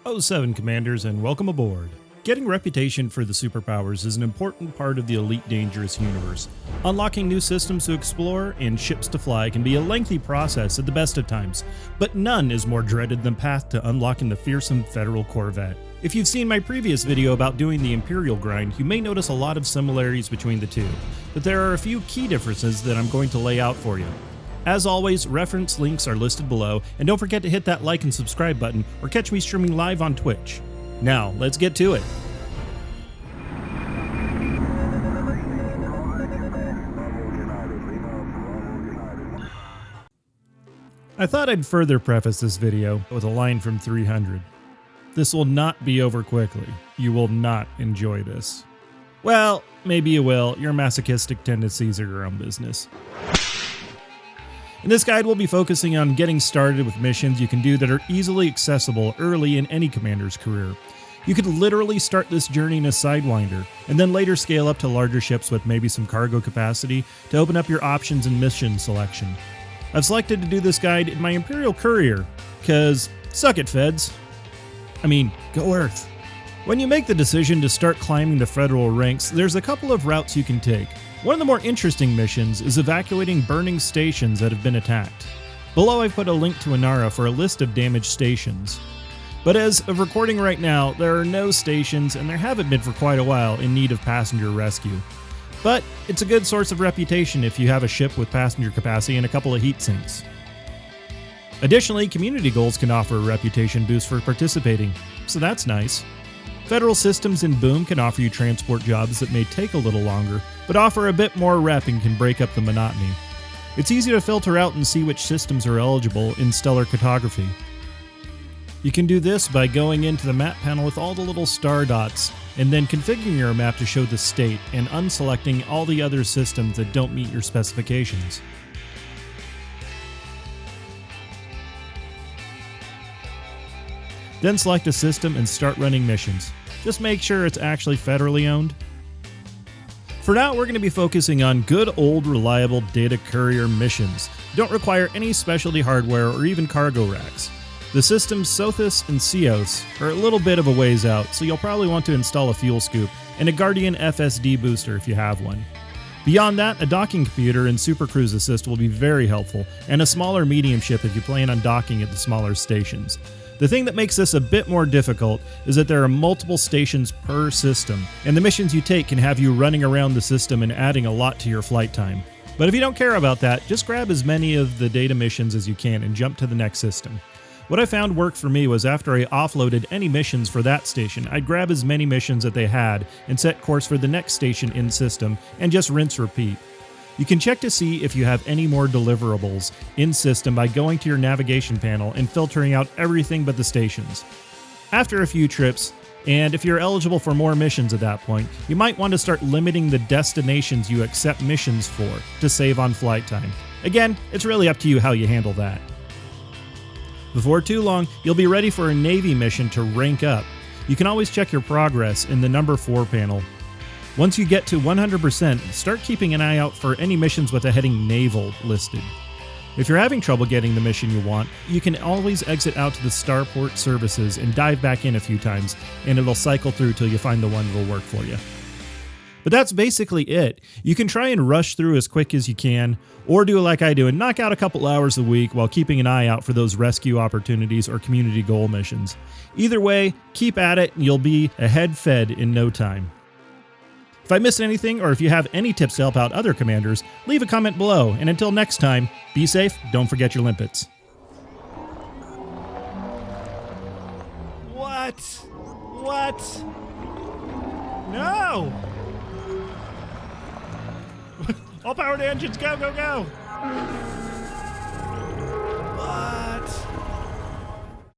07 Commanders, and welcome aboard. Getting reputation for the superpowers is an important part of the Elite Dangerous universe. Unlocking new systems to explore and ships to fly can be a lengthy process at the best of times, but none is more dreaded than the path to unlocking the fearsome Federal Corvette. If you've seen my previous video about doing the Imperial Grind, you may notice a lot of similarities between the two, but there are a few key differences that I'm going to lay out for you. As always, reference links are listed below, and don't forget to hit that like and subscribe button or catch me streaming live on Twitch. Now, let's get to it. I thought I'd further preface this video with a line from 300. This will not be over quickly. You will not enjoy this. Well, maybe you will. Your masochistic tendencies are your own business. In this guide, we'll be focusing on getting started with missions you can do that are easily accessible early in any commander's career. You could literally start this journey in a Sidewinder, and then later scale up to larger ships with maybe some cargo capacity to open up your options and mission selection. I've selected to do this guide in my Imperial Courier, cause suck it, Feds. I mean, go Earth. When you make the decision to start climbing the Federal ranks, there's a couple of routes you can take. One of the more interesting missions is evacuating burning stations that have been attacked. Below I've put a link to Inara for a list of damaged stations. But as of recording right now, there are no stations, and there haven't been for quite a while, in need of passenger rescue. But it's a good source of reputation if you have a ship with passenger capacity and a couple of heat sinks. Additionally, community goals can offer a reputation boost for participating, so that's nice. Federal systems in Boom can offer you transport jobs that may take a little longer, but offer a bit more rep and can break up the monotony. It's easy to filter out and see which systems are eligible in stellar cartography. You can do this by going into the map panel with all the little star dots, and then configuring your map to show the state and unselecting all the other systems that don't meet your specifications. Then select a system and start running missions. Just make sure it's actually federally owned. For now, we're going to be focusing on good old reliable data courier missions. Don't require any specialty hardware or even cargo racks. The systems Sothis and Ceos are a little bit of a ways out, so you'll probably want to install a fuel scoop and a Guardian FSD booster if you have one. Beyond that, a docking computer and Super Cruise Assist will be very helpful, and a smaller medium ship if you plan on docking at the smaller stations. The thing that makes this a bit more difficult is that there are multiple stations per system, and the missions you take can have you running around the system and adding a lot to your flight time. But if you don't care about that, just grab as many of the data missions as you can and jump to the next system. What I found worked for me was after I offloaded any missions for that station, I'd grab as many missions that they had and set course for the next station in system and just rinse repeat. You can check to see if you have any more deliverables in system by going to your navigation panel and filtering out everything but the stations. After a few trips, and if you're eligible for more missions at that point, you might want to start limiting the destinations you accept missions for to save on flight time. Again, it's really up to you how you handle that. Before too long, you'll be ready for a Navy mission to rank up. You can always check your progress in the number 4 panel. Once you get to 100%, start keeping an eye out for any missions with the heading Naval listed. If you're having trouble getting the mission you want, you can always exit out to the starport services and dive back in a few times, and it'll cycle through till you find the one that'll work for you. But that's basically it. You can try and rush through as quick as you can, or do like I do and knock out a couple hours a week while keeping an eye out for those rescue opportunities or community goal missions. Either way, keep at it and you'll be ahead fed in no time. If I missed anything, or if you have any tips to help out other commanders, leave a comment below, and until next time, be safe, don't forget your limpets. What? What? No! All power to engines, go, go, go! What?